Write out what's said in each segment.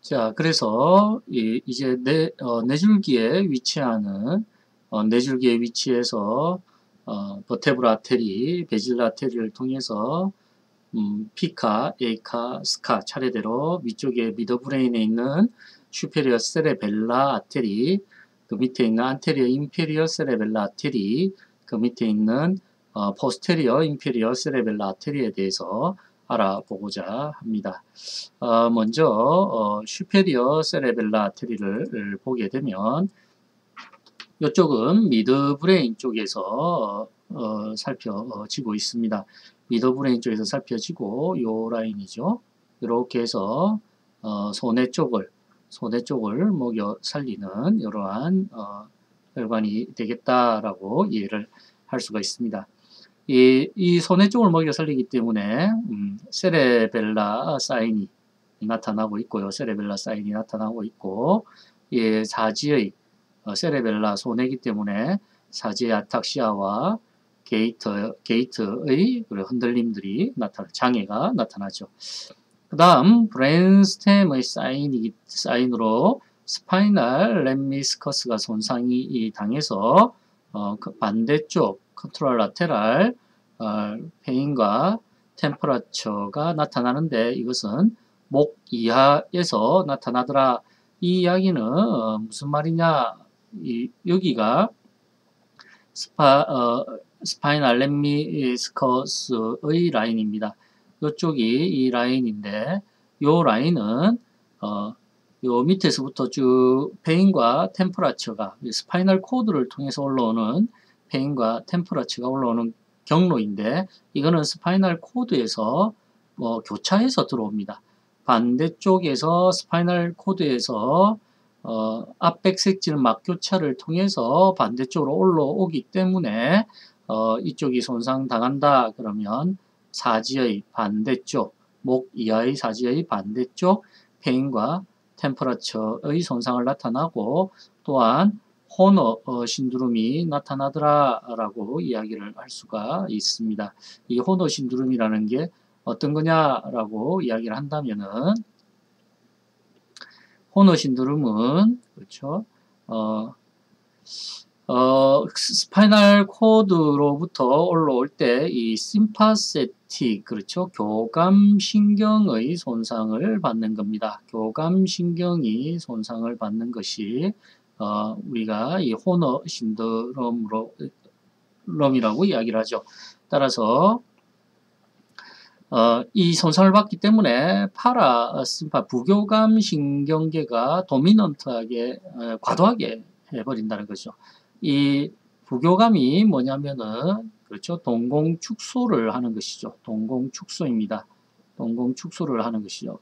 자, 그래서 이제 뇌줄기에 위치하는 뇌줄기에 위치해서 버테브라 아테리, 베질라 아테리를 통해서 피카, 에이카, 스카 차례대로 위쪽에 미드브레인에 있는 슈페리어 세레벨라 아테리, 그 밑에 있는 안테리어 인페리어 세레벨라 아테리, 그 밑에 있는 포스테리어 인페리어 세레벨라 아테리에 대해서 알아보고자 합니다. 먼저 슈페리어 세레벨라 아테리를 보게 되면 이쪽은 미드브레인 쪽에서 살펴지고 있습니다. 미드브레인 쪽에서 살펴지고 요 라인이죠. 이렇게 해서 소뇌 쪽을 먹여 살리는 이러한 혈관이 되겠다라고 이해를 할 수가 있습니다. 이 소뇌 쪽을 먹여 살리기 때문에 세레벨라 사인이 나타나고 있고요. 세레벨라 사인이 나타나고 있고 사지의 세레벨라 소뇌이기 때문에 사지의 아탁시아와 게이트의 흔들림들이 장애가 나타나죠. 그 다음 브레인스템의 사인으로 스파이널 렘미스커스가 손상이 당해서 그 반대쪽 컨트롤 라테랄 페인과 템퍼러처가 나타나는데 이것은 목 이하에서 나타나더라. 이 이야기는 무슨 말이냐? 여기가 스파이널 렘미스커스의 라인입니다. 이쪽이 이 라인인데 요 라인은 요 밑에서부터 쭉 페인과 템퍼러처가 스파이널 코드를 통해서 올라오는 페인과 템퍼러처가 올라오는 경로인데 이거는 스파이널 코드에서 교차해서 들어옵니다. 반대쪽에서 스파이널 코드에서 앞백색질 막교차를 통해서 반대쪽으로 올라오기 때문에 이쪽이 손상당한다 그러면 사지의 반대쪽, 목 이하의 사지의 반대쪽 페인과 템퍼러처의 손상을 나타나고 또한 호너 신드롬이 나타나더라 라고 이야기를 할 수가 있습니다. 이 호너 신드롬이라는 게 어떤 거냐라고 이야기를 한다면은 호너 신드롬은 그렇죠. 스파이널 코드로부터 올라올 때 이 심파세틱 그렇죠. 교감 신경의 손상을 받는 겁니다. 교감 신경이 손상을 받는 것이 우리가 이 호너 신드롬이라고 이야기를 하죠. 따라서 이 손상을 받기 때문에 파라심파 부교감 신경계가 도미넌트하게 과도하게 해버린다는 거죠. 이 부교감이 뭐냐면은 그렇죠. 동공축소를 하는 것이죠. 동공축소입니다. 동공축소를 하는 것이죠.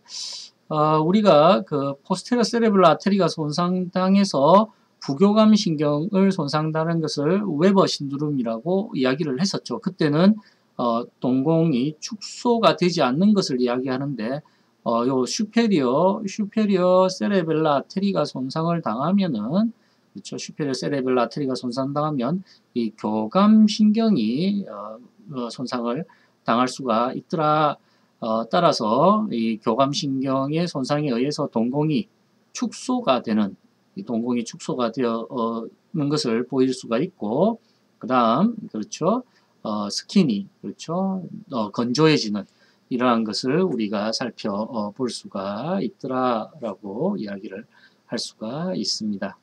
우리가 그 포스테리어 세레블라 아테리가 손상당해서 부교감 신경을 손상당하는 것을 웨버 신드롬이라고 이야기를 했었죠. 그때는 동공이 축소가 되지 않는 것을 이야기하는데 요 슈페리어 세레벨라 아테리가 손상을 당하면은 그렇죠. 슈페리어 세레벨라 아테리가 손상당하면 이 교감 신경이 손상을 당할 수가 있더라. 따라서 이 교감 신경의 손상에 의해서 동공이 축소가 되는 동공이 축소가 되는 것을 보일 수가 있고 그다음 그렇죠. 스킨이 그렇죠. 건조해지는 이러한 것을 우리가 살펴볼 수가 있더라라고 이야기를 할 수가 있습니다.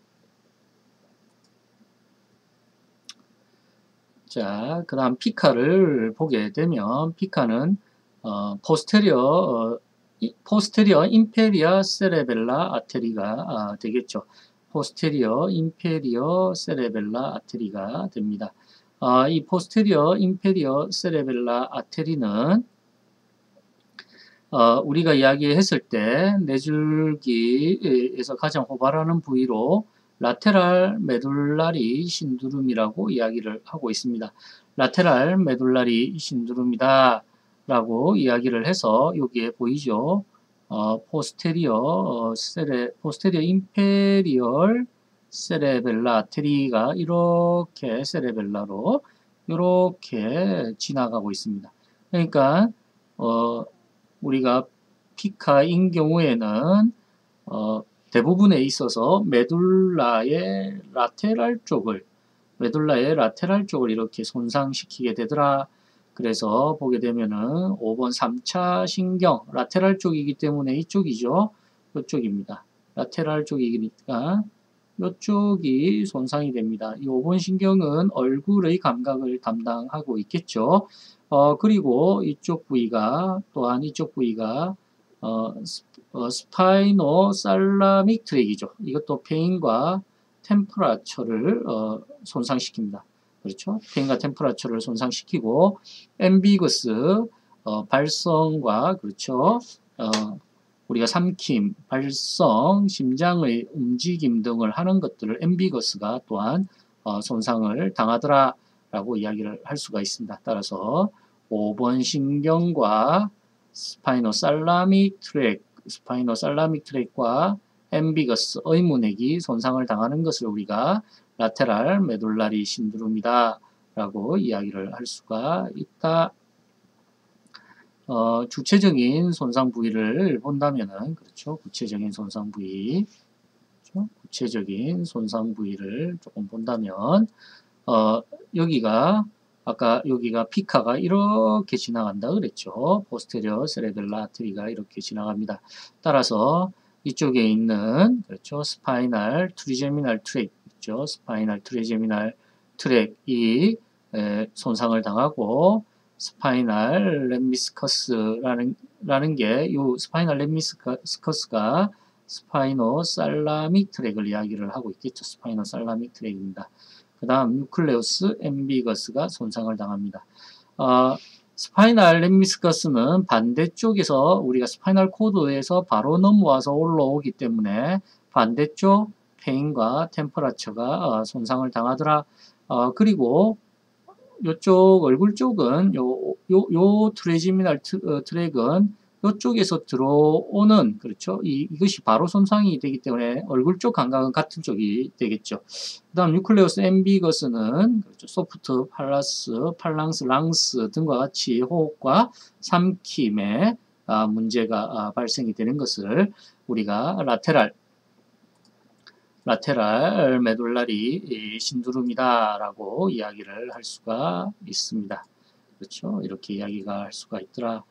자, 그 다음 피카를 보게 되면 피카는 포스테리어 인페리어 세레벨라 아테리가 되겠죠. 포스테리어 인페리어 세레벨라 아테리가 됩니다. 이 포스테리어 인페리어 세레벨라 아테리는 우리가 이야기했을 때 뇌줄기에서 가장 호발하는 부위로 라테랄 메둘라리 신드롬이라고 이야기를 하고 있습니다. 라테랄 메둘라리 신드롬이다 라고 이야기를 해서 여기에 보이죠. 포스테리어 인페리얼 세레벨라 아테리가 이렇게 세레벨라로 이렇게 지나가고 있습니다. 그러니까 우리가 피카인 경우에는 대부분에 있어서 메둘라의 라테랄 쪽을 이렇게 손상시키게 되더라. 그래서 보게 되면은 5번 3차 신경 라테랄 쪽이기 때문에 이쪽이죠. 이쪽입니다. 라테랄 쪽이니까 이쪽이 손상이 됩니다. 이 5번 신경은 얼굴의 감각을 담당하고 있겠죠. 그리고 이쪽 부위가 또한 이쪽 부위가 스파이노살라믹 트랙이죠. 이것도 페인과 템퍼라처를 손상시킵니다. 그렇죠? 페인과 템퍼라처를 손상시키고 앰비거스 발성과 그렇죠? 우리가 삼킴, 발성, 심장의 움직임 등을 하는 것들을 앰비거스가 또한 손상을 당하더라 라고 이야기를 할 수가 있습니다. 따라서 5번 신경과 스파이노살라믹 트랙과 앰비거스 의문핵이 손상을 당하는 것을 우리가 라테랄 메둘라리 신드롬이다 라고 이야기를 할 수가 있다. 주체적인 손상 부위를 본다면은, 그렇죠. 구체적인 손상 부위. 그렇죠? 구체적인 손상 부위를 조금 본다면, 아까 여기가 피카가 이렇게 지나간다 그랬죠. 포스테리어 세레벨라 아테리가 이렇게 지나갑니다. 따라서 이쪽에 있는, 그렇죠. 스파이널 트리제미널 트랙, 있죠. 스파이널 트리제미널 트랙이 손상을 당하고, 스파이널 렘미스커스라는 게, 요 스파이널 렘미스커스가 스파이노살라믹 트랙을 이야기를 하고 있겠죠. 스파이노살라믹 트랙입니다. 그 다음 뉴클레우스 앰비거스가 손상을 당합니다. 스파이널 렘미스커스는 반대쪽에서 우리가 스파이널 코드에서 바로 넘어와서 올라오기 때문에 반대쪽 페인과 템퍼라처가 손상을 당하더라. 그리고 요쪽 얼굴 쪽은 요 트레지미널 트랙은 요쪽에서 들어오는, 그렇죠. 이것이 바로 손상이 되기 때문에 얼굴 쪽 감각은 같은 쪽이 되겠죠. 그 다음 뉴클레우스 앰비거스는, 그렇죠. 소프트, 팔랑스, 랑스 등과 같이 호흡과 삼킴에 문제가 발생이 되는 것을 우리가 라테랄 메둘라리 신두름이다라고 이야기를 할 수가 있습니다. 그렇죠? 이렇게 이야기가 할 수가 있더라.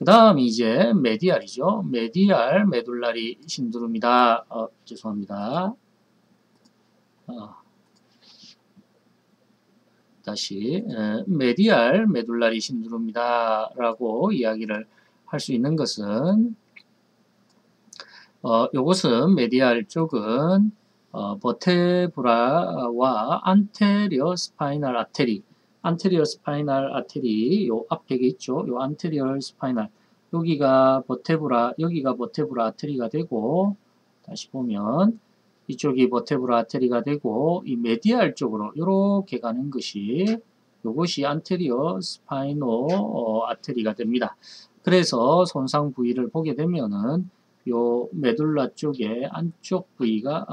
그 다음 이제 메디알이죠. 메디알 메둘라리 신두름이다. 죄송합니다. 다시 메디알 메둘라리 신두름이다라고 이야기를 할 수 있는 것은 요것은 메디알 쪽은 버테브라와 안테리어 스파이널 아테리, 요 앞에 있죠. 요 안테리어 스파이널, 여기가 버테브라 아테리가 되고, 다시 보면 이쪽이 버테브라 아테리가 되고, 이 메디알 쪽으로 이렇게 가는 것이 요것이 안테리어 스파이노 아테리가 됩니다. 그래서 손상 부위를 보게 되면은 요 메둘라 쪽의 안쪽 부위가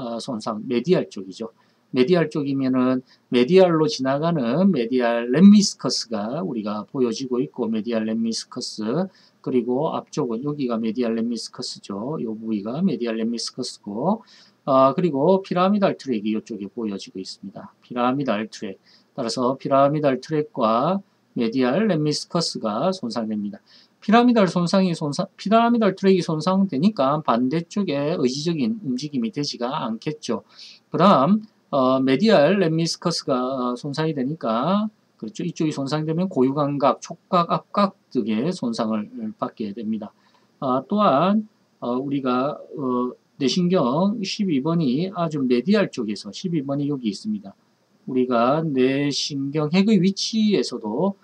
메디알 쪽이죠. 메디알 쪽이면은 메디알로 지나가는 메디알 렘미스커스가 우리가 보여지고 있고, 메디알 렘미스커스, 그리고 앞쪽은 여기가 메디알 렘미스커스죠. 요 부위가 메디알 렘미스커스고, 그리고 피라미달 트랙이 이쪽에 보여지고 있습니다. 피라미달 트랙. 따라서 피라미달 트랙과 메디알 렘미스커스가 손상됩니다. 피라미달 트랙이 손상되니까 반대쪽에 의지적인 움직임이 되지가 않겠죠. 그 다음, 메디알 렘미스커스가 손상이 되니까, 그렇죠. 이쪽이 손상되면 고유감각, 촉각, 압각 등의 손상을 받게 됩니다. 또한, 우리가, 뇌신경 12번이 아주 메디알 쪽에서, 12번이 여기 있습니다. 우리가 뇌신경 핵의 위치에서도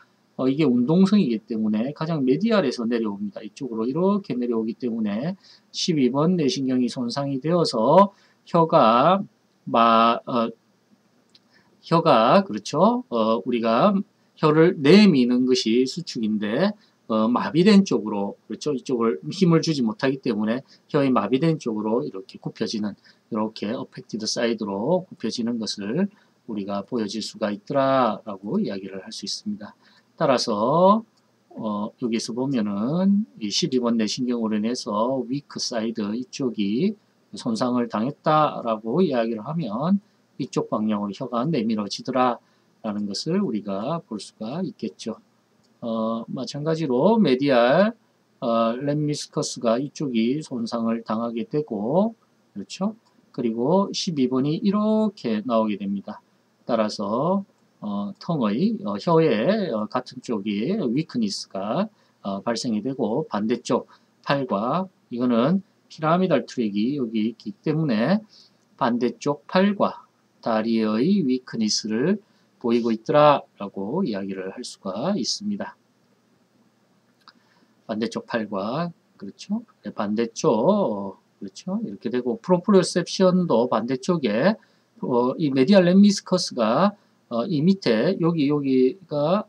이게 운동성이기 때문에 가장 메디알에서 내려옵니다. 이쪽으로 이렇게 내려오기 때문에 12번 뇌신경이 손상이 되어서 혀가 그렇죠. 우리가 혀를 내미는 것이 수축인데 마비된 쪽으로, 그렇죠. 이쪽을 힘을 주지 못하기 때문에 혀의 마비된 쪽으로 이렇게 굽혀지는, 이렇게 어펙티드 사이드로 굽혀지는 것을 우리가 보여질 수가 있더라라고 이야기를 할 수 있습니다. 따라서 여기서 보면은 이 12번 뇌신경으로 인해서 위크 사이드 이쪽이 손상을 당했다라고 이야기를 하면 이쪽 방향으로 혀가 내밀어지더라 라는 것을 우리가 볼 수가 있겠죠. 마찬가지로 메디알 렘미스커스가 이쪽이 손상을 당하게 되고, 그렇죠? 그리고 12번이 이렇게 나오게 됩니다. 따라서 텅의 혀의 같은 쪽이 위크니스가 발생이 되고, 반대쪽 팔과, 이거는 피라미달 트랙이 여기 있기 때문에 반대쪽 팔과 다리의 위크니스를 보이고 있더라 라고 이야기를 할 수가 있습니다. 반대쪽 팔과, 그렇죠? 반대쪽, 그렇죠? 이렇게 되고, 프로프리오셉션도 반대쪽에 이 메디알 렘미스커스가 이 밑에 여기가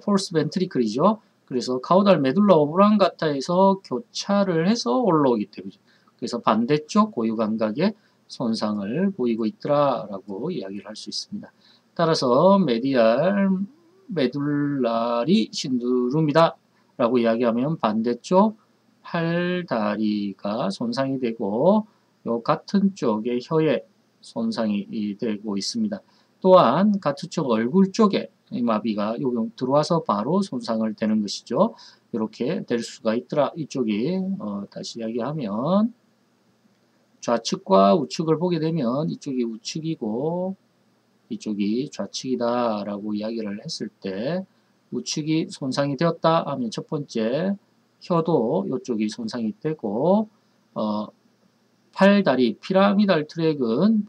폴스 벤트리클이죠. 그래서 카우달 메둘라 오블랑가타에서 교차를 해서 올라오기 때문에, 그래서 반대쪽 고유 감각에 손상을 보이고 있더라라고 이야기를 할 수 있습니다. 따라서 메디알 메둘라리 신두름이다 라고 이야기하면 반대쪽 팔다리가 손상이 되고 요 같은 쪽의 혀에 손상이 되고 있습니다. 또한 같은 쪽 얼굴 쪽에 마비가 여기 들어와서 바로 손상을 되는 것이죠. 이렇게 될 수가 있더라. 이쪽이 다시 이야기하면 좌측과 우측을 보게 되면 이쪽이 우측이고 이쪽이 좌측이다 라고 이야기를 했을 때 우측이 손상이 되었다 하면 첫 번째 혀도 이쪽이 손상이 되고 팔다리 피라미달 트랙은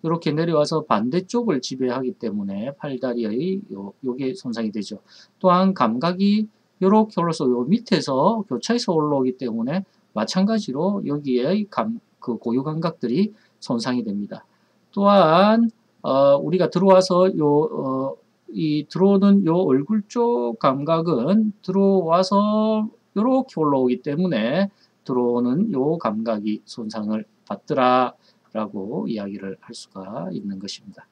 이렇게 내려와서 반대쪽을 지배하기 때문에 팔다리의 요게 손상이 되죠. 또한 감각이 이렇게 올라서 요 밑에서 교차해서 올라오기 때문에 마찬가지로 여기에 그 고유 감각들이 손상이 됩니다. 또한 우리가 들어와서 이 들어오는 요 얼굴 쪽 감각은 들어와서 이렇게 올라오기 때문에 들어오는 요 감각이 손상을 받더라 라고 이야기를 할 수가 있는 것입니다.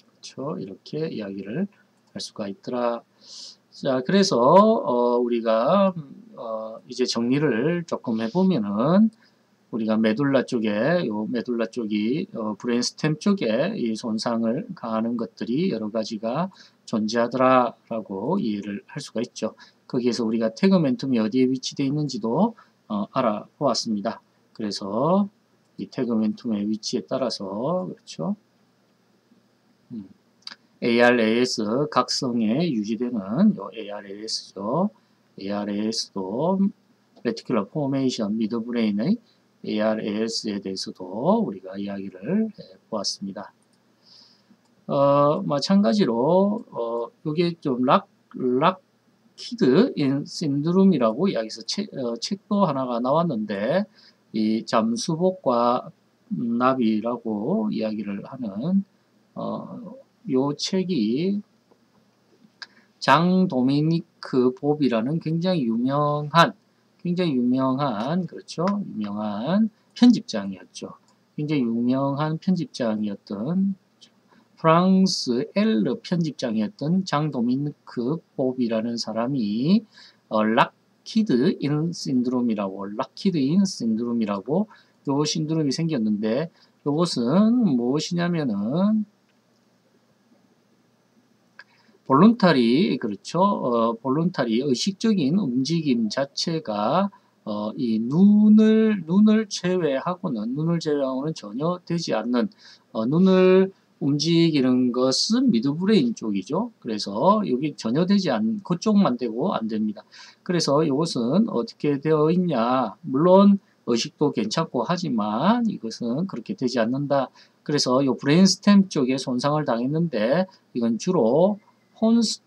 그렇죠? 이렇게 이야기를 할 수가 있더라. 자, 그래서 우리가 이제 정리를 조금 해보면은 우리가 메둘라 쪽에 메둘라 쪽이 브레인스템 쪽에 이 손상을 가하는 것들이 여러 가지가 존재하더라라고 이해를 할 수가 있죠. 거기에서 우리가 태그멘툼이 어디에 위치되어 있는지도 알아보았습니다. 그래서 이 태그멘툼의 위치에 따라서 그렇죠. ARAS 각성에 유지되는 요 ARAS죠. ARAS도 레티큘러 포메이션 미드브레인의 ARAS에 대해서도 우리가 이야기를 해보았습니다. 마찬가지로 이게 좀 락키드 신드롬이라고 이야기해서 책도 하나가 나왔는데 이 잠수복과 나비라고 이야기를 하는 요 책이 장 도미니크 봅이라는 굉장히 유명한 그렇죠. 유명한 편집장이었죠. 굉장히 유명한 편집장이었던 프랑스 엘르 편집장이었던 장 도미니크 봅이라는 사람이 락키드 인 신드롬이라고 요 신드롬이 생겼는데 이것은 무엇이냐면은 그렇죠. 볼룬타리 의식적인 움직임 자체가 이 눈을 제외하고는 전혀 되지 않는 눈을 움직이는 것은 미드브레인 쪽이죠. 그래서 여기 전혀 되지 않는 그쪽만 되고 안 됩니다. 그래서 이것은 어떻게 되어 있냐? 물론 의식도 괜찮고 하지만 이것은 그렇게 되지 않는다. 그래서 이 브레인스템 쪽에 손상을 당했는데 이건 주로 폰스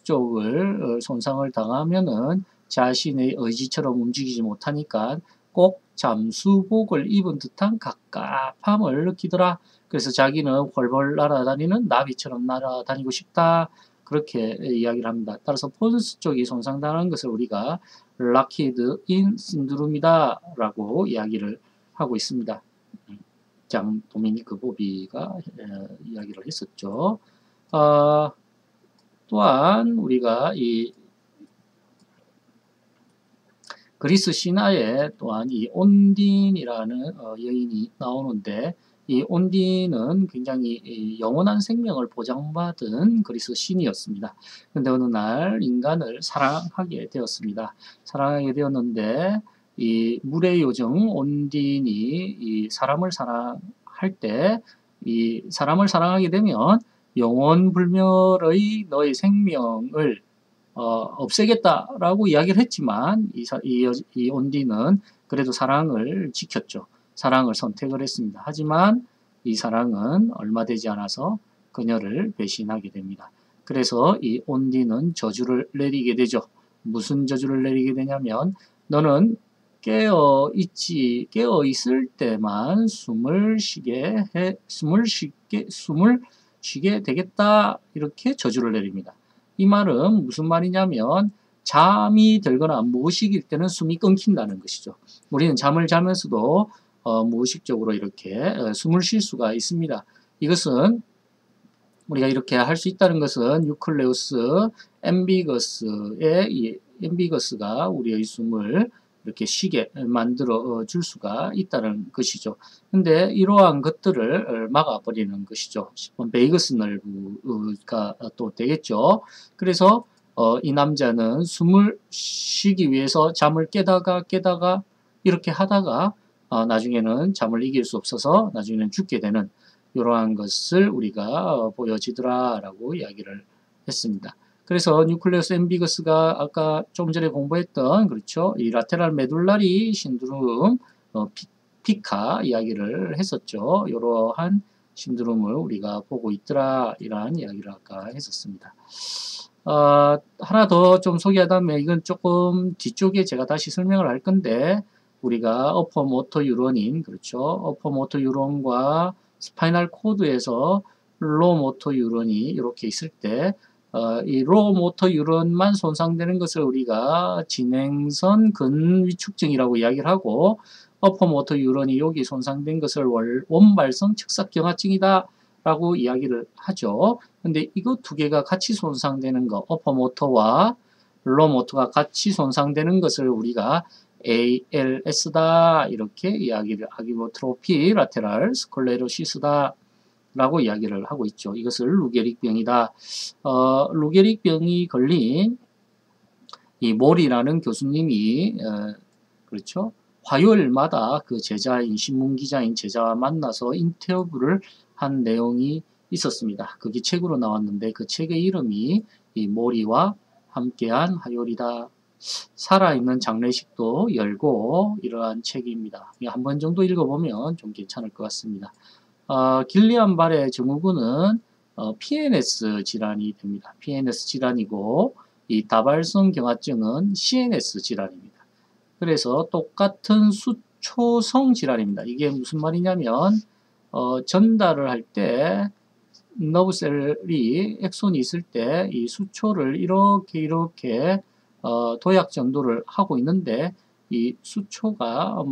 쪽을 손상을 당하면은 자신의 의지처럼 움직이지 못하니까 꼭 잠수복을 입은 듯한 갑갑함을 느끼더라. 그래서 자기는 훨훨 날아다니는 나비처럼 날아다니고 싶다. 그렇게 이야기를 합니다. 따라서 폰스 쪽이 손상당한 것을 우리가 락키드 인 신드롬이다 라고 이야기를 하고 있습니다. 장 도미니크 보비가 이야기를 했었죠. 또한 우리가 그리스 신화에 또한 이 온딘이라는 여인이 나오는데 이 온딘은 굉장히 이 영원한 생명을 보장받은 그리스 신이었습니다. 근데 어느 날 인간을 사랑하게 되었습니다. 사랑하게 되었는데 이 물의 요정 온딘이 이 사람을 사랑할 때 이 사람을 사랑하게 되면 영원 불멸의 너의 생명을 없애겠다라고 이야기를 했지만 이 온디는 그래도 사랑을 지켰죠. 사랑을 선택을 했습니다. 하지만 이 사랑은 얼마 되지 않아서 그녀를 배신하게 됩니다. 그래서 이 온디는 저주를 내리게 되죠. 무슨 저주를 내리게 되냐면 너는 깨어 있을 때만 숨을 쉬게 되겠다. 이렇게 저주를 내립니다. 이 말은 무슨 말이냐면 잠이 들거나 무의식일 때는 숨이 끊긴다는 것이죠. 우리는 잠을 자면서도 무의식적으로 이렇게 숨을 쉴 수가 있습니다. 이것은 우리가 이렇게 할 수 있다는 것은 유클레우스 앰비거스가 우리의 숨을 이렇게 쉬게 만들어 줄 수가 있다는 것이죠. 근데 이러한 것들을 막아버리는 것이죠. 베이거스 nerve가 또 되겠죠. 그래서 이 남자는 숨을 쉬기 위해서 잠을 깨다가 이렇게 하다가 나중에는 잠을 이길 수 없어서 나중에는 죽게 되는 이러한 것을 우리가 보여지더라라고 이야기를 했습니다. 그래서 뉴클레우스 앰비거스가 아까 좀 전에 공부했던 그렇죠. 이 라테랄 메둘라리 신드롬 피카 이야기를 했었죠. 이러한 신드롬을 우리가 보고 있더라 이러한 이야기를 아까 했었습니다. 하나 더 좀 소개하다면 이건 조금 뒤쪽에 제가 다시 설명을 할 건데 우리가 어퍼 모터 유런인 그렇죠. 어퍼 모터 유런과 스파이널 코드에서 로 모터 유런이 이렇게 있을 때 이 로 모터 유런만 손상되는 것을 우리가 진행선 근위축증이라고 이야기를 하고 어퍼 모터 유런이 여기 손상된 것을 원발성 측삭경화증이다 라고 이야기를 하죠. 근데 이거 두 개가 같이 손상되는 거 어퍼 모터와 로 모터가 같이 손상되는 것을 우리가 ALS다 이렇게 이야기를 아기보트로피 라테랄 스콜레로시스다 라고 이야기를 하고 있죠. 이것을 루게릭병이다. 루게릭병이 걸린 이 몰이라는 교수님이 그렇죠. 화요일마다 그 제자인 신문 기자인 제자와 만나서 인터뷰를 한 내용이 있었습니다. 그게 책으로 나왔는데 그 책의 이름이 이 몰이와 함께한 화요일이다. 살아있는 장례식도 열고 이러한 책입니다. 한 번 정도 읽어보면 좀 괜찮을 것 같습니다. 길리안 발의 증후군은 PNS 질환이 됩니다. PNS 질환이고 이 다발성 경화증은 CNS 질환입니다. 그래서 똑같은 수초성 질환입니다. 이게 무슨 말이냐면 전달을 할 때 너브셀이 엑손이 있을 때 이 수초를 이렇게 도약 전도를 하고 있는데 이 수초가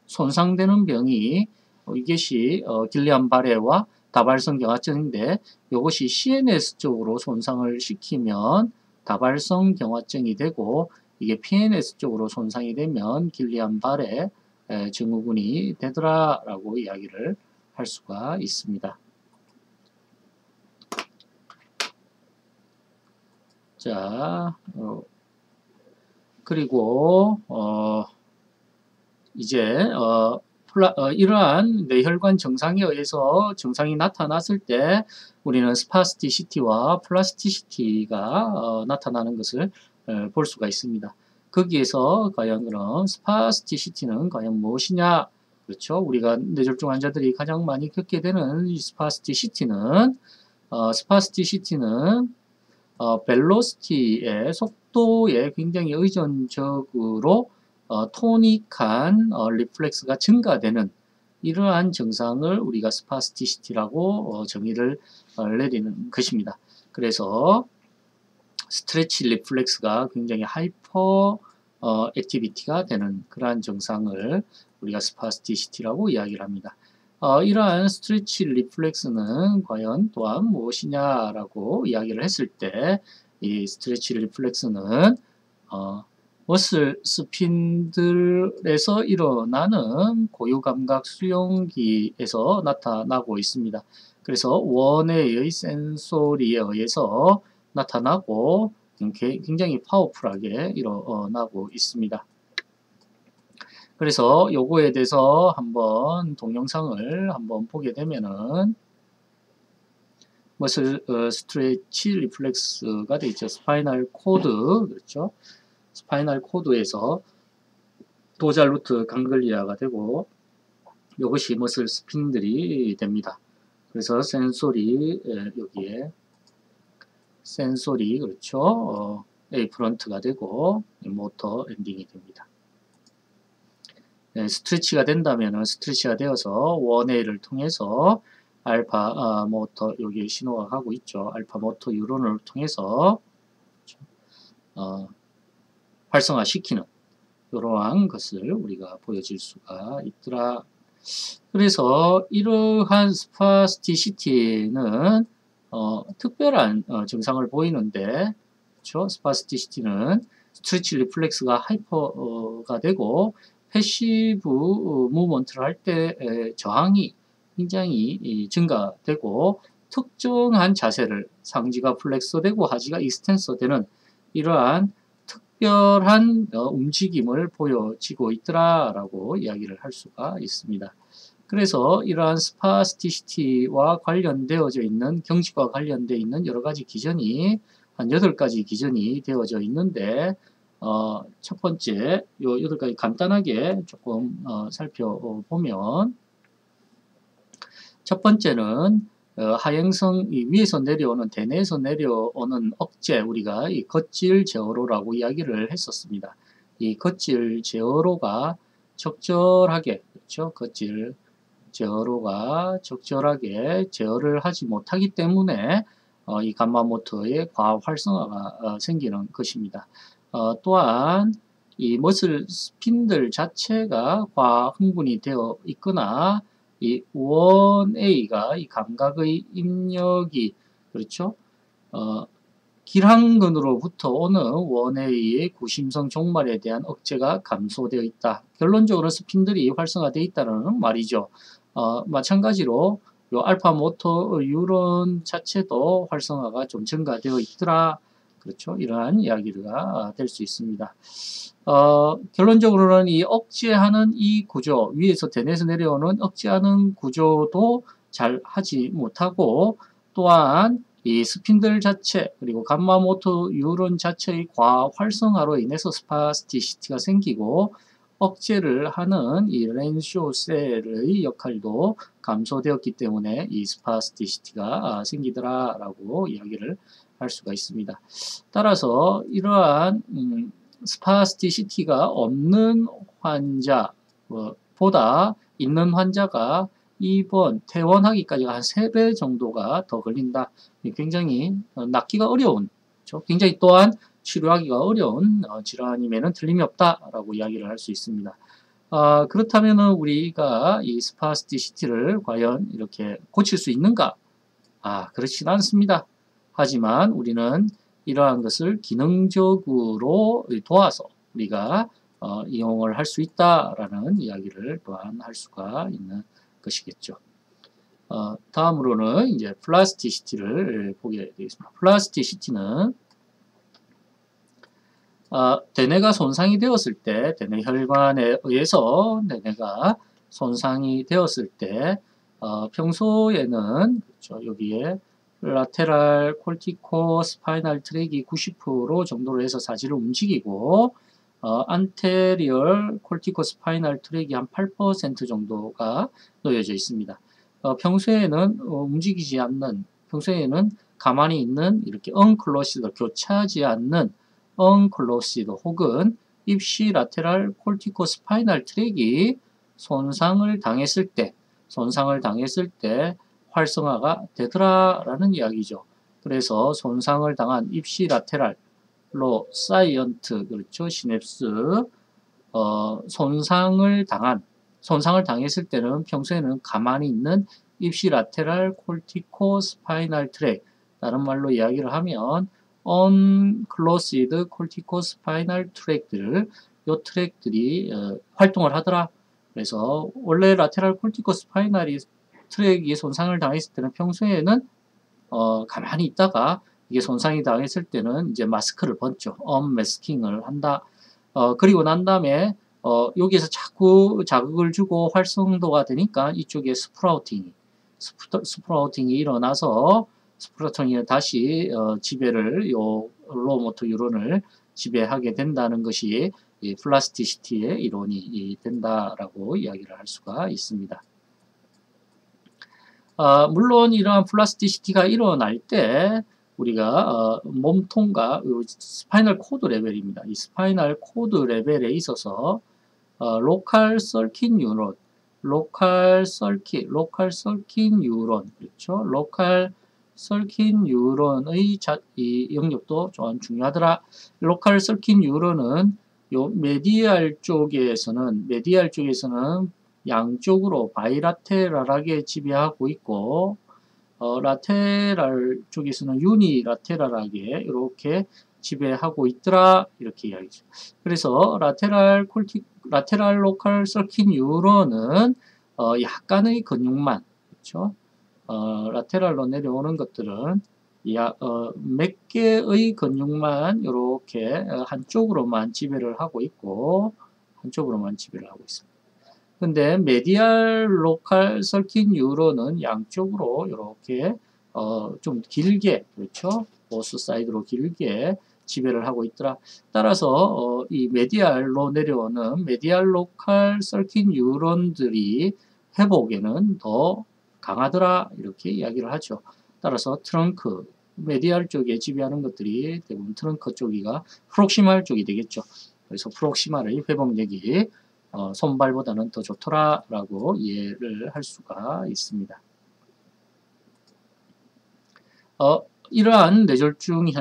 손상되는 병이 이것이 길리안 바레와 다발성 경화증인데 이것이 CNS 쪽으로 손상을 시키면 다발성 경화증이 되고 이게 PNS 쪽으로 손상이 되면 길리안 바레 증후군이 되더라라고 이야기를 할 수가 있습니다. 자, 그리고 이제 이러한 뇌혈관 증상에 의해서 증상이 나타났을 때 우리는 스파스티시티와 플라스티시티가 나타나는 것을 볼 수가 있습니다. 거기에서 과연 그럼 스파스티시티는 과연 무엇이냐? 그렇죠. 우리가 뇌졸중 환자들이 가장 많이 겪게 되는 스파스티시티는 벨로시티의 속도에 굉장히 의존적으로 토닉한 리플렉스가 증가되는 이러한 증상을 우리가 스파스티시티라고 정의를 내리는 것입니다. 그래서 스트레치 리플렉스가 굉장히 하이퍼 액티비티가 되는 그러한 증상을 우리가 스파스티시티라고 이야기를 합니다. 이러한 스트레치 리플렉스는 과연 또한 무엇이냐라고 이야기를 했을 때 이 스트레치 리플렉스는 머슬 스핀들에서 일어나는 고유감각 수용기에서 나타나고 있습니다. 그래서 원웨이의 센소리에 의해서 나타나고 굉장히 파워풀하게 일어나고 있습니다. 그래서 요거에 대해서 한번 동영상을 한번 보게 되면은 머슬 스트레치 리플렉스가 되어 있죠. 스파이널 코드, 그렇죠. 스파이널 코드에서 도잘 루트 강글리아가 되고 이것이 머슬 스핀들이 됩니다. 그래서 센소리 여기에 센소리 그렇죠. A 프런트가 되고 모터 엔딩이 됩니다. 스트레치가 된다면은 스트레치가 되어서 원웨이를 통해서 알파 모터 여기 신호가 가고 있죠. 알파 모터 유론을 통해서 활성화시키는 이러한 것을 우리가 보여줄 수가 있더라. 그래서 이러한 스파스티시티는 특별한 증상을 보이는데, 그렇죠? 스파스티시티는 스트레치 리플렉스가 하이퍼가 되고 패시브 무브먼트를 할 때 저항이 굉장히 증가되고 특정한 자세를 상지가 플렉서되고 하지가 익스텐서되는 이러한 특별한 움직임을 보여지고 있더라라고 이야기를 할 수가 있습니다. 그래서 이러한 스파스티시티와 관련되어져 있는 경직과 관련되어 있는 여러 가지 기전이 한 8가지 기전이 되어져 있는데 첫 번째 요 8가지 간단하게 조금 살펴보면 첫 번째는 하행성 위에서 내려오는 대내에서 내려오는 억제 우리가 이 겉질 제어로라고 이야기를 했었습니다. 이 겉질 제어로가 적절하게 그렇죠? 겉질 제어로가 적절하게 제어를 하지 못하기 때문에 이 감마모터의 과학 활성화가 생기는 것입니다. 또한 이 머슬 스핀들 자체가 과학 흥분이 되어 있거나 이 원A가 이 감각의 입력이 그렇죠? 길항근으로부터 오는 원A의 구심성 종말에 대한 억제가 감소되어 있다. 결론적으로 스핀들이 활성화되어 있다는 말이죠. 마찬가지로 요 알파 모터 유론 자체도 활성화가 좀 증가되어 있더라. 그렇죠. 이러한 이야기가 될 수 있습니다. 결론적으로는 이 억제하는 이 구조, 위에서 대내에서 내려오는 억제하는 구조도 잘 하지 못하고 또한 이 스핀들 자체 그리고 감마 모터 유론 자체의 과학 활성화로 인해서 스파스티시티가 생기고 억제를 하는 이 렌쇼 셀의 역할도 감소되었기 때문에 이 스파스티시티가 생기더라라고 이야기를 할 수가 있습니다. 따라서 이러한 스파스티시티가 없는 환자보다 있는 환자가 입원, 퇴원하기까지 한 3배 정도가 더 걸린다. 굉장히 낫기가 어려운, 그렇죠? 굉장히 또한 치료하기가 어려운 질환임에는 틀림이 없다라고 이야기를 할 수 있습니다. 그렇다면 우리가 이 스파스티시티를 과연 이렇게 고칠 수 있는가? 그렇진 않습니다. 하지만 우리는 이러한 것을 기능적으로 도와서 우리가 이용을 할 수 있다라는 이야기를 또한 할 수가 있는 것이겠죠. 다음으로는 이제 플라스티시티를 보게 되겠습니다. 플라스티시티는 대뇌가 손상이 되었을 때, 대뇌 혈관에 의해서 대뇌가 손상이 되었을 때, 평소에는 그렇죠, 여기에 라테랄 콜티코 스파이널 트랙이 90% 정도로 해서 사지를 움직이고 안테리얼 콜티코 스파이널 트랙이 한 8% 정도가 놓여져 있습니다. 평소에는 움직이지 않는, 평소에는 가만히 있는 이렇게 언클로시드, 교차하지 않는 언클로시드 혹은 입시 라테랄 콜티코 스파이널 트랙이 손상을 당했을 때 활성화가 되더라라는 이야기죠. 그래서 손상을 당한 입시 라테랄로 사이언트 그렇죠 시냅스 손상을 당했을 때는 평소에는 가만히 있는 입시 라테랄 콜티코 스파이널 트랙 다른 말로 이야기를 하면 unclosed corticospinal 트랙들, 요 트랙들이 활동을 하더라. 그래서 원래 라테랄 콜티코스파이널이 트랙이 손상을 당했을 때는 평소에는 가만히 있다가 이게 손상이 당했을 때는 이제 마스크를 벗죠. 언매스킹을 한다. 그리고 난 다음에 여기에서 자꾸 자극을 주고 활성도가 되니까 이쪽에 스프라우팅이 일어나서 스프라우팅이 다시 지배를 요 로모터 유론을 지배하게 된다는 것이 이 플라스티시티의 이론이 된다라고 이야기를 할 수가 있습니다. 물론 이러한 플라스티시티가 일어날 때 우리가 몸통과 스파이널 코드 레벨입니다. 이 스파이널 코드 레벨에 있어서 로컬 서킷 뉴런, 그렇죠? 로컬 서킷 뉴런의 이 영역도 좀 중요하더라. 로컬 서킷 뉴런은 요 메디알 쪽에서는 양쪽으로 바이라테랄하게 지배하고 있고 라테랄 쪽에서는 유니라테랄하게 이렇게 지배하고 있더라 이렇게 이야기죠. 그래서 라테랄 로컬 서킷 뉴런은 약간의 근육만 그렇죠. 라테랄로 내려오는 것들은 몇 개의 근육만 이렇게 한쪽으로만 지배를 하고 있습니다. 근데 메디알 로컬 서킷 뉴런은 양쪽으로 이렇게 좀 길게 그렇죠. 보스 사이드로 길게 지배를 하고 있더라. 따라서 이 메디알로 내려오는 메디알 로컬 서킷 뉴런들이 회복에는 더 강하더라 이렇게 이야기를 하죠. 따라서 트렁크 메디알 쪽에 지배하는 것들이 대부분 트렁크 쪽이가 프록시말 쪽이 되겠죠. 그래서 프록시말의 회복력이 손발보다는 더 좋더라라고 이해를 할 수가 있습니다. 이러한 뇌졸중에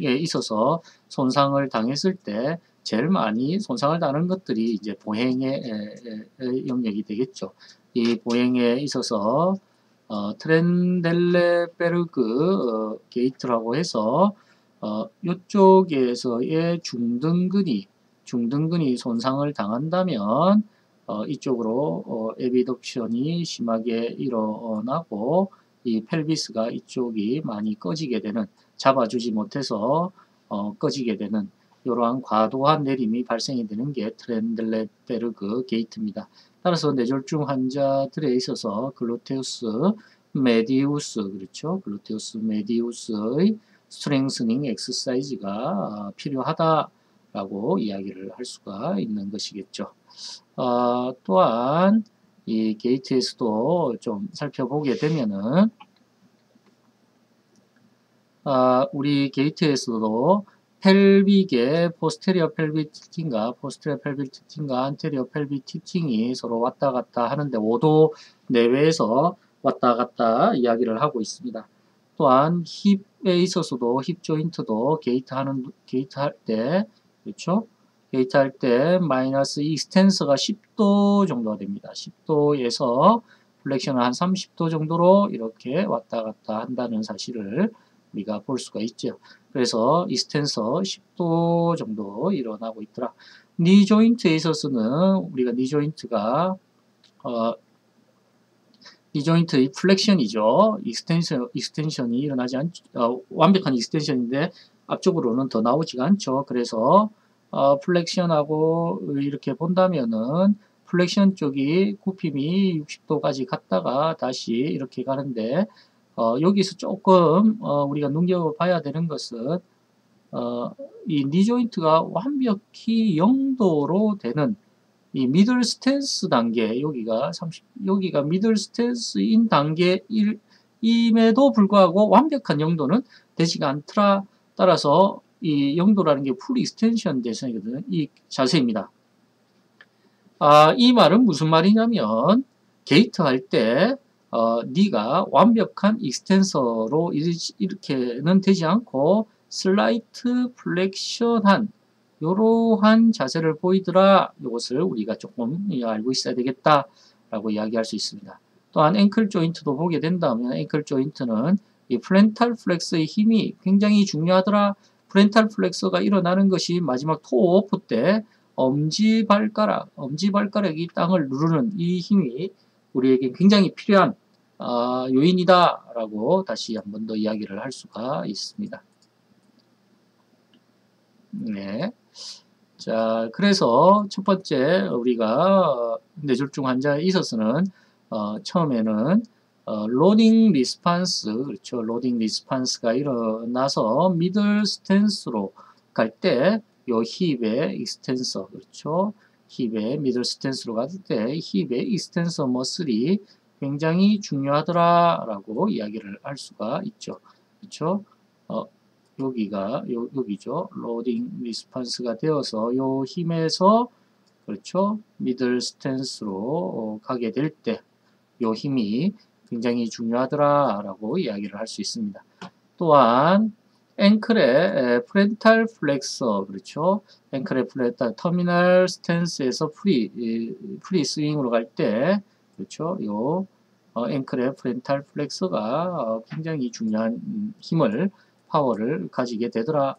있어서 손상을 당했을 때 제일 많이 손상을 당하는 것들이 이제 보행의 영역이 되겠죠. 이 보행에 있어서 트렌델레베르그 게이트라고 해서 이쪽에서의 중등근이 손상을 당한다면 이쪽으로 에비덕션이 심하게 일어나고 이 펠비스가 이쪽이 많이 꺼지게 되는 잡아주지 못해서 꺼지게 되는 이러한 과도한 내림이 발생이 되는 게 트렌델레베르그 게이트입니다. 따라서 뇌졸중 환자들에 있어서 글루테우스 메디우스 그렇죠. 글루테우스 메디우스의 스트렝스닝 엑서사이즈가 필요하다라고 이야기를 할 수가 있는 것이겠죠. 또한 이 게이트에서도 좀 살펴보게 되면은 우리 게이트에서도 펠빅의 포스테리어 펠빅 티팅과 안테리어 펠빅 티팅이 서로 왔다 갔다 하는데 5도 내외에서 왔다 갔다 이야기를 하고 있습니다. 또한 힙에 있어서도 힙 조인트도 게이트 할 때 그렇죠? 게이트 할 때 마이너스 익스텐서가 10도 정도가 됩니다. 10도에서 플렉션을 한 30도 정도로 이렇게 왔다 갔다 한다는 사실을 우리가 볼 수가 있죠. 그래서 익스텐서 10도 정도 일어나고 있더라. 니 조인트에 있어서는 우리가 니 조인트가 니 조인트의 플렉션이죠. 익스텐션이 일어나지 않죠. 완벽한 익스텐션인데 앞쪽으로는 더 나오지가 않죠. 그래서 플렉션하고 이렇게 본다면은 플렉션 쪽이 굽힘이 60도까지 갔다가 다시 이렇게 가는데 여기서 조금 우리가 눈여겨봐야 되는 것은 이 니 조인트가 완벽히 0도로 되는 이 미들 스탠스 단계 여기가 미들 스탠스인 단계임에도 불구하고 완벽한 0도는 되지가 않더라. 따라서 이 0도라는 게 풀 익스텐션 대상이거든요. 이 자세입니다. 이 말은 무슨 말이냐면 게이트 할 때 니가 완벽한 익스텐서로 이렇게는 되지 않고 슬라이트 플렉션한 이러한 자세를 보이더라. 이것을 우리가 조금 알고 있어야 되겠다라고 이야기할 수 있습니다. 또한 앵클 조인트도 보게 된다면 앵클 조인트는 이 플랜탈 플렉스의 힘이 굉장히 중요하더라. 플랜탈 플렉서가 일어나는 것이 마지막 토 오프 때 엄지발가락이 땅을 누르는 이 힘이 우리에게 굉장히 필요한 요인이다라고 다시 한 번 더 이야기를 할 수가 있습니다. 네. 자, 그래서 첫 번째 우리가 뇌졸중 환자에 있어서는 처음에는 로딩 리스판스, 그렇죠. 로딩 리스판스가 일어나서 미들 스탠스로 갈 때 요 힙의 익스텐서, 그렇죠. 힙의 미들 스탠스로 갈 때 힙의 익스텐서 머슬이 굉장히 중요하더라라고 이야기를 할 수가 있죠. 그렇죠. 여기죠. 로딩 리스판스가 되어서 요 힘에서 그렇죠. 미들 스탠스로 가게 될 때 요 힘이 굉장히 중요하더라라고 이야기를 할 수 있습니다. 또한 앵클의 프렌탈 플렉서 그렇죠. 앵클의 프렌탈 터미널 스탠스에서 프리 스윙으로 갈 때 그렇죠. 요 앵클의 프렌탈 플렉서가 굉장히 중요한 힘을 파워를 가지게 되더라.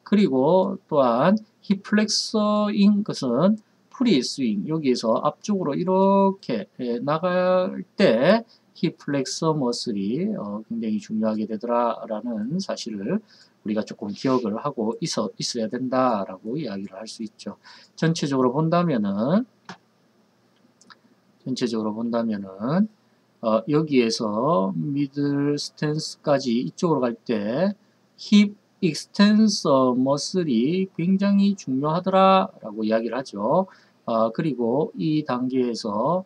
그리고 또한 힙 플렉서인 것은 프리 스윙 여기에서 앞쪽으로 이렇게 나갈 때 힙 플렉서 머슬이 굉장히 중요하게 되더라라는 사실을 우리가 조금 기억을 하고 있어야 된다라고 이야기를 할 수 있죠. 전체적으로 본다면은 여기에서 미들 스탠스까지 이쪽으로 갈 때 힙 익스텐서 머슬이 굉장히 중요하더라라고 이야기를 하죠. 그리고 이 단계에서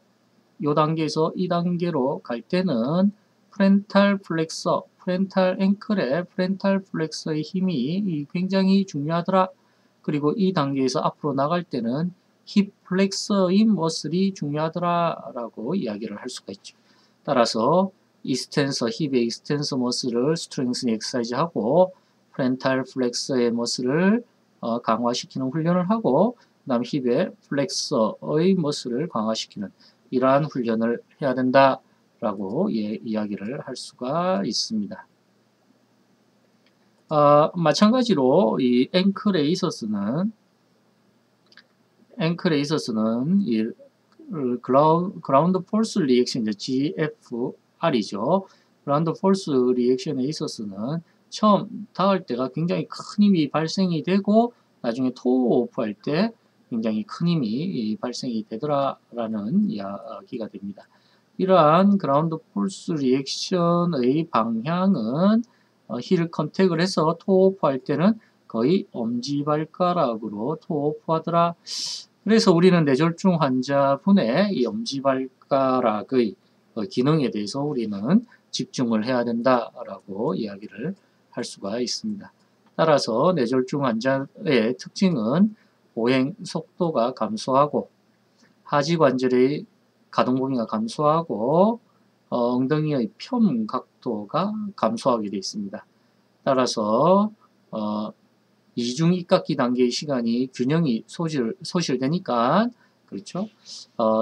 이 단계로 갈 때는 프렌탈 플렉서, 프렌탈 앵클의 프렌탈 플렉서의 힘이 굉장히 중요하더라. 그리고 이 단계에서 앞으로 나갈 때는 힙 플렉서인 머슬이 중요하더라라고 이야기를 할 수가 있죠. 따라서 익스텐서, 힙의 익스텐서 머슬을 스트렝스닝 엑서사이즈 하고 프렌탈 플렉서의 머슬을 강화시키는 훈련을 하고 그다음 힙의 플렉서의 머슬을 강화시키는 이러한 훈련을 해야 된다라고 이야기를 할 수가 있습니다. 마찬가지로 이 앵클에 있어서는 이 그라운드 폴스 리액션 GFR이죠. 그라운드 폴스 리액션에 있어서는 처음 닿을 때가 굉장히 큰 힘이 발생이 되고 나중에 토 오프할 때 굉장히 큰 힘이 발생이 되더라라는 이야기가 됩니다. 이러한 그라운드 폴스 리액션의 방향은 힐 컨택을 해서 토 오프할 때는 거의 엄지발가락으로 토 오프하더라. 그래서 우리는 뇌졸중 환자분의 이 엄지발가락의 기능에 대해서 우리는 집중을 해야 된다라고 이야기를 할 수가 있습니다. 따라서 뇌졸중 환자의 특징은 보행 속도가 감소하고 하지 관절의 가동 범위가 감소하고 엉덩이의 편 각도가 감소하게 되어 있습니다. 따라서 이중 입각기 단계의 시간이 균형이 소실되니까 그렇죠.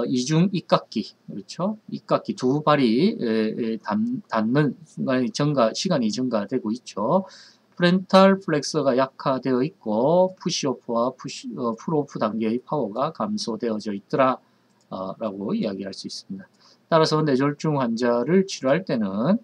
이중 입각기 그렇죠. 입각기 두 발이 닿는 시간이 증가되고 있죠. 프렌탈 플렉서가 약화되어 있고 푸시오프와 풀오프 단계의 파워가 감소되어져 있더라 라고 이야기할 수 있습니다. 따라서 뇌졸중 환자를 치료할 때는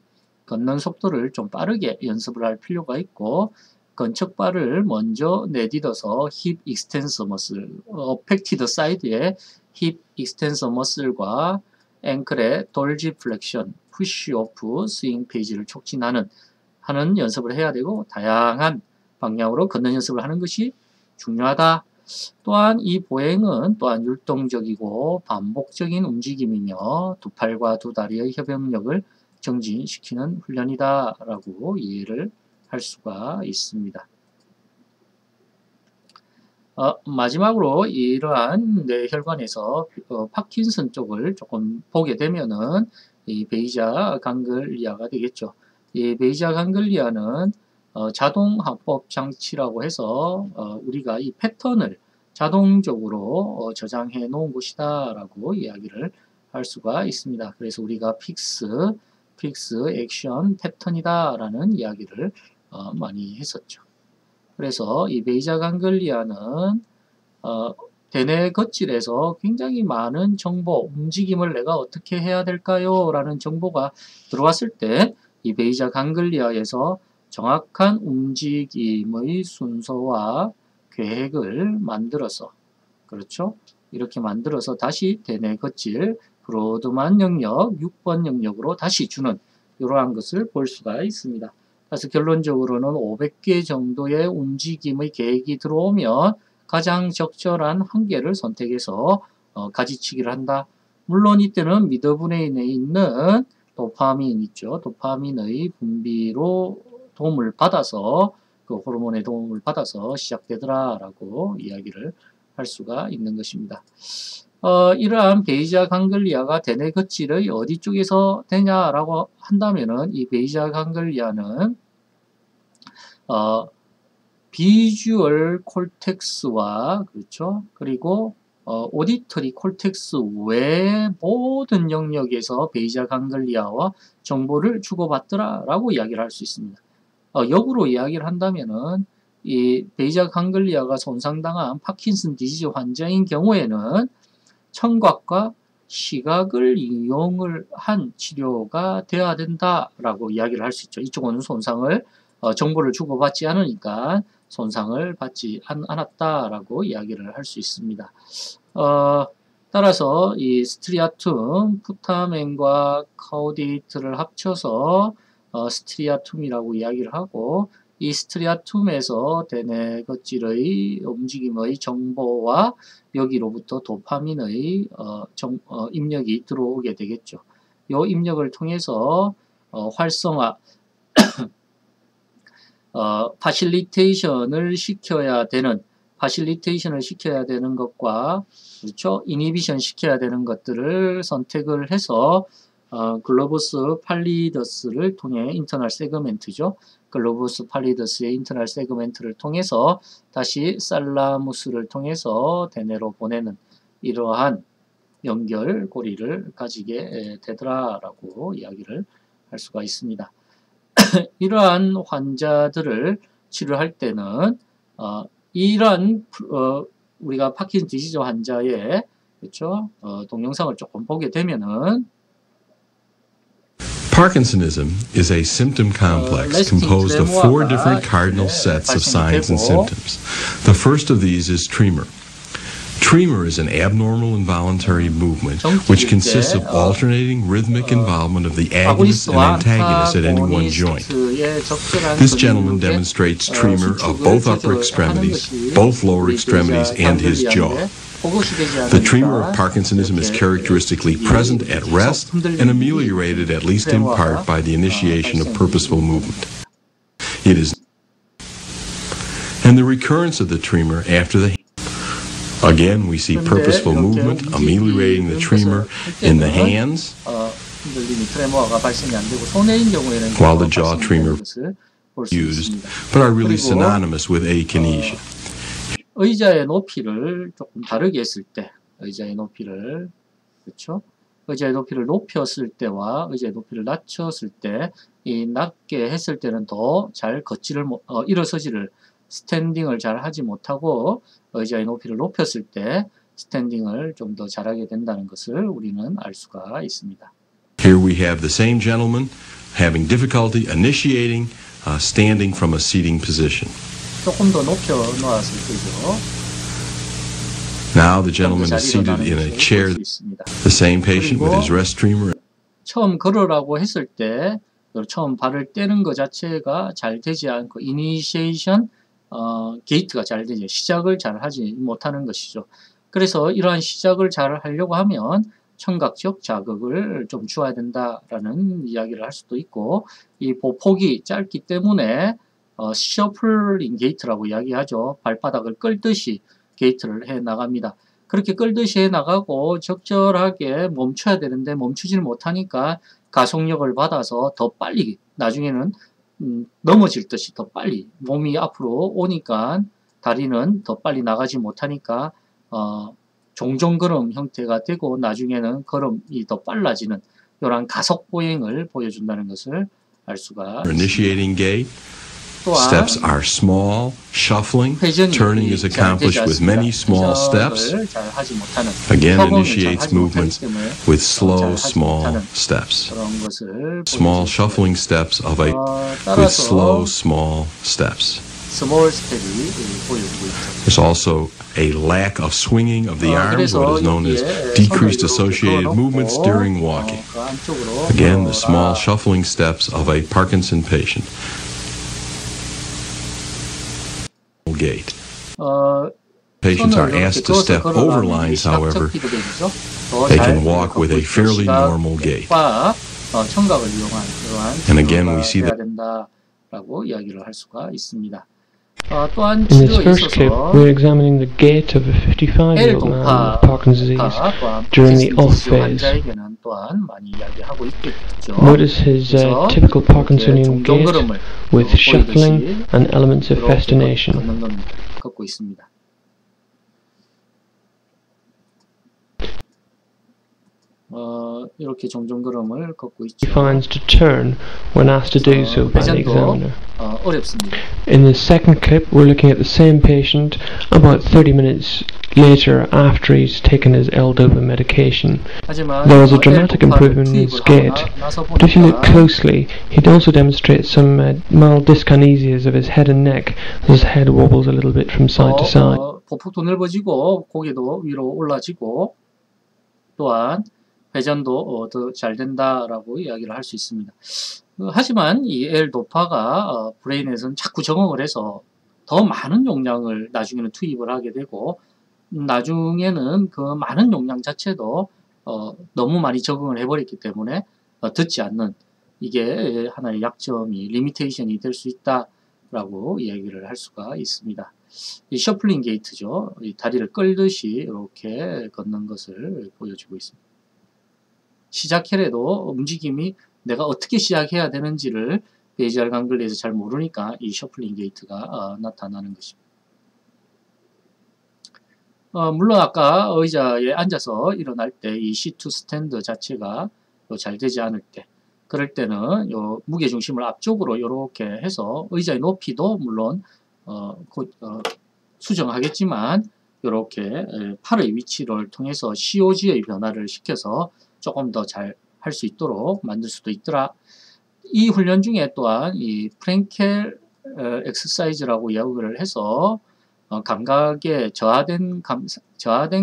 걷는 속도를 좀 빠르게 연습을 할 필요가 있고 건척발을 먼저 내딛어서 힙 익스텐서 머슬, 어펙티드 사이드의 힙 익스텐서 머슬과 앵클의 돌지 플렉션, 푸시 오프 스윙 페이지를 촉진하는 연습을 해야 되고 다양한 방향으로 걷는 연습을 하는 것이 중요하다. 또한 이 보행은 또한 율동적이고 반복적인 움직임이며 두 팔과 두 다리의 협업력을 정진시키는 훈련이다 라고 이해를 할 수가 있습니다. 마지막으로 이러한 뇌혈관에서 파킨슨 쪽을 조금 보게 되면은 이 베이자 강글리아가 되겠죠. 이 베이자 강글리아는 자동 합법 장치라고 해서 우리가 이 패턴을 자동적으로 저장해 놓은 곳이다 라고 이야기를 할 수가 있습니다. 그래서 우리가 픽스, 리프렉스 액션 패턴이다 라는 이야기를 많이 했었죠. 그래서 이 베이자 강글리아는 대뇌 겉질에서 굉장히 많은 정보, 움직임을 내가 어떻게 해야 될까요? 라는 정보가 들어왔을 때 이 베이자 강글리아에서 정확한 움직임의 순서와 계획을 만들어서, 그렇죠? 이렇게 만들어서 다시 대뇌 겉질 브로드만 영역, 6번 영역으로 다시 주는 이러한 것을 볼 수가 있습니다. 그래서 결론적으로는 500개 정도의 움직임의 계획이 들어오면 가장 적절한 한 개를 선택해서 가지치기를 한다. 물론 이때는 미드브레인에 있는 도파민 있죠. 도파민의 분비로 도움을 받아서 그 호르몬의 도움을 받아서 시작되더라라고 이야기를 할 수가 있는 것입니다. 이러한 베이자 강글리아가 대뇌 겉질의 어디 쪽에서 되냐라고 한다면은 이 베이자 강글리아는 비주얼 콜텍스와 그렇죠. 그리고 오디터리 콜텍스 외의 모든 영역에서 베이자 강글리아와 정보를 주고받더라라고 이야기를 할 수 있습니다. 역으로 이야기를 한다면은 이 베이자 강글리아가 손상당한 파킨슨 디지즈 환자인 경우에는 청각과 시각을 이용을 한 치료가 되어야 된다라고 이야기를 할 수 있죠. 이쪽은 손상을 정보를 주고받지 않으니까 손상을 받지 않았다라고 이야기를 할 수 있습니다. 따라서 이 스트리아툼, 푸타멘과 카우디트를 합쳐서 스트리아툼이라고 이야기를 하고, 이 스트리아툼에서 대뇌 겉질의 움직임의 정보와 여기로부터 도파민의 입력이 들어오게 되겠죠. 이 입력을 통해서 활성화, 파실리테이션을 시켜야 되는 것과, 그렇죠? 이니비션 시켜야 되는 것들을 선택을 해서 글로부스 팔리더스를 통해 인터널 세그멘트죠. 글로부스 팔리더스의 인터널 세그멘트를 통해서 다시 살라무스를 통해서 대뇌로 보내는 이러한 연결고리를 가지게 되더라라고 이야기를 할 수가 있습니다. 이러한 환자들을 치료할 때는 이러한 우리가 파킨슨 디지즈 환자의 그렇죠? 동영상을 조금 보게 되면은 Parkinsonism is a symptom complex composed of 4 different cardinal sets of signs and symptoms. The first of these is tremor. Tremor is an abnormal involuntary movement which consists of alternating rhythmic involvement of the agonist and antagonist at any one joint. This gentleman demonstrates tremor of both upper extremities, both lower extremities, and his jaw. The tremor of Parkinsonism is characteristically present at rest and ameliorated at least in part by the initiation of purposeful movement. It is and the recurrence of the tremor after the again, we see purposeful movement, ameliorating the tremor in the hands, while the jaw tremor used, but are really synonymous with akinesia. 의자의 높이를 조금 다르게 했을 때, 의자의 높이를, 그렇죠? 의자의 높이를 높였을 때와 의자의 높이를 낮췄을 때, 이 낮게 했을 때는 더 잘 일어서지를, 스탠딩을 잘 하지 못하고, 의자의 높이를 높였을 때 스탠딩을 좀 더 잘하게 된다는 것을 우리는 알 수가 있습니다. Here we have the same gentleman having difficulty initiating standing from a seating position. 조금 더 높여 놓았을 때죠. Now the gentleman is seated in a chair. The same patient with his rest tremor. 처음 걸으라고 했을 때 처음 발을 떼는 것 자체가 잘 되지 않고 이니시에이션 게이트가 잘 되죠. 시작을 잘 하지 못하는 것이죠. 그래서 이러한 시작을 잘 하려고 하면 청각적 자극을 좀 주어야 된다라는 이야기를 할 수도 있고, 이 보폭이 짧기 때문에 셔플링 게이트라고 이야기하죠. 발바닥을 끌듯이 게이트를 해 나갑니다. 그렇게 끌듯이 해 나가고 적절하게 멈춰야 되는데 멈추지를 못하니까 가속력을 받아서 더 빨리 나중에는 넘어질 듯이 더 빨리 몸이 앞으로 오니까 다리는 더 빨리 나가지 못하니까 종종 걸음 형태가 되고 나중에는 걸음이 더 빨라지는 이러한 가속 보행을 보여준다는 것을 알 수가 있습니다. Initiating gait. 또한 Steps are small, shuffling. Turning is accomplished with many small steps. Again, initiates movements with slow, small steps. Small shuffling steps with slow, small steps. There's also a lack of swinging of the arms, what is known as decreased associated movements during walking. Again, the small shuffling steps of a Parkinson patient. Gait. Patients are asked to step over lines, however, they can walk with a fairly normal gait. And again, we see that. In this first clip, we're examining the gait of a 55-year-old man with Parkinson's disease during the off phase. Notice his typical Parkinsonian gait with shuffling and elements of festination. 이렇게 종종 걸음을 걷고 있죠. He finds to turn when asked to do so by the examiner. 어렵습니다. In the second clip, we're looking at the same patient about 30 minutes later after he's taken his L-Dopa medication. There was a dramatic improvement in his gait, but if you look closely, he'd also demonstrate some mild dyskinesias of his head and neck, as his head wobbles a little bit from side to side. 보폭도 넓어지고 고개도 위로 올라지고 또한 회전도 더 잘 된다라고 이야기를 할 수 있습니다. 하지만 이 L-도파가 브레인에서는 자꾸 적응을 해서 더 많은 용량을 나중에는 투입을 하게 되고 나중에는 그 많은 용량 자체도 너무 많이 적응을 해버렸기 때문에 듣지 않는 이게 하나의 약점이 리미테이션이 될 수 있다라고 이야기를 할 수가 있습니다. 이 셔플링 게이트죠. 이 다리를 끌듯이 이렇게 걷는 것을 보여주고 있습니다. 시작해도 움직임이 내가 어떻게 시작해야 되는지를 베이지알 강글리에서 잘 모르니까 이 셔플링 게이트가 나타나는 것입니다. 물론 아까 의자에 앉아서 일어날 때 이 C2 스탠드 자체가 잘 되지 않을 때 그럴 때는 요 무게중심을 앞쪽으로 이렇게 해서 의자의 높이도 물론 수정하겠지만 이렇게 팔의 위치를 통해서 COG의 변화를 시켜서 조금 더 잘 할 수 있도록 만들 수도 있더라. 이 훈련 중에 또한 이 프랭켈 엑서사이즈라고 이야기를 해서 감각에 저하된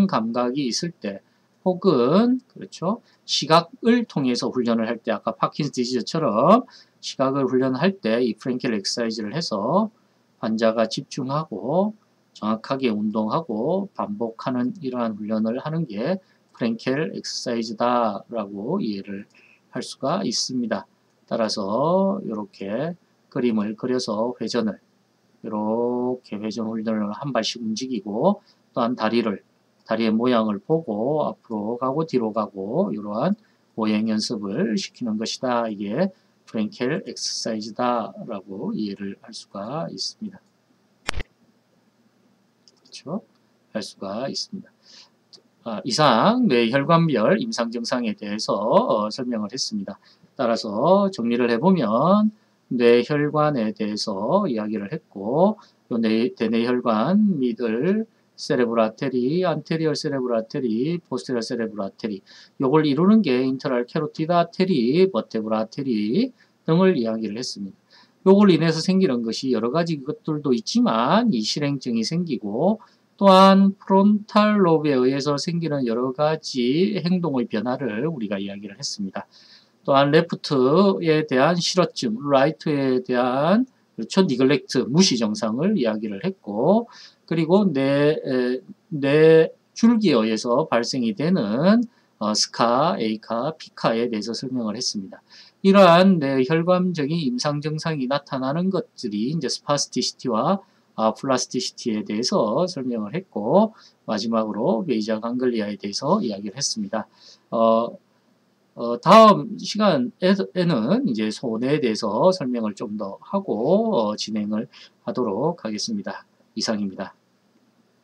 감각이 있을 때 혹은 그렇죠 시각을 통해서 훈련을 할 때 아까 파킨슨 디지즈처럼 시각을 훈련할 때 이 프랭켈 엑서사이즈를 해서 환자가 집중하고 정확하게 운동하고 반복하는 이러한 훈련을 하는 게 프랭켈 엑서사이즈다라고 이해를 할 수가 있습니다. 따라서 이렇게 그림을 그려서 회전을 이렇게 회전 훈련을 한 발씩 움직이고 또한 다리의 모양을 보고 앞으로 가고 뒤로 가고 이러한 모양 연습을 시키는 것이다. 이게 프랭켈 엑서사이즈다라고 이해를 할 수가 있습니다. 그렇죠? 할 수가 있습니다. 이상 뇌혈관별 임상증상에 대해서 설명을 했습니다. 따라서 정리를 해보면 뇌혈관에 대해서 이야기를 했고 대뇌혈관, 미들, 세레브럴 아테리, 안테리얼 세레브럴 아테리, 포스테리얼 세레브럴 아테리 요걸 이루는 게 인터랄 캐로티드 아테리, 버테브럴 아테리 등을 이야기를 했습니다. 요걸 인해서 생기는 것이 여러 가지 것들도 있지만 이 실행증이 생기고 또한 프론탈 로브에 의해서 생기는 여러 가지 행동의 변화를 우리가 이야기를 했습니다. 또한 레프트에 대한 실어증, 라이트에 대한 그렇죠 니글렉트, 무시 증상을 이야기를 했고 그리고 뇌 줄기에 의해서 발생이 되는 스카, A카, P카에 대해서 설명을 했습니다. 이러한 뇌혈관적인 임상 증상이 나타나는 것들이 이제 스파스티시티와 플라스티시티에 대해서 설명을 했고 마지막으로 베이지알 강글리아에 대해서 이야기를 했습니다. 다음 시간에는 이제 손해에 대해서 설명을 좀 더 하고 진행을 하도록 하겠습니다. 이상입니다.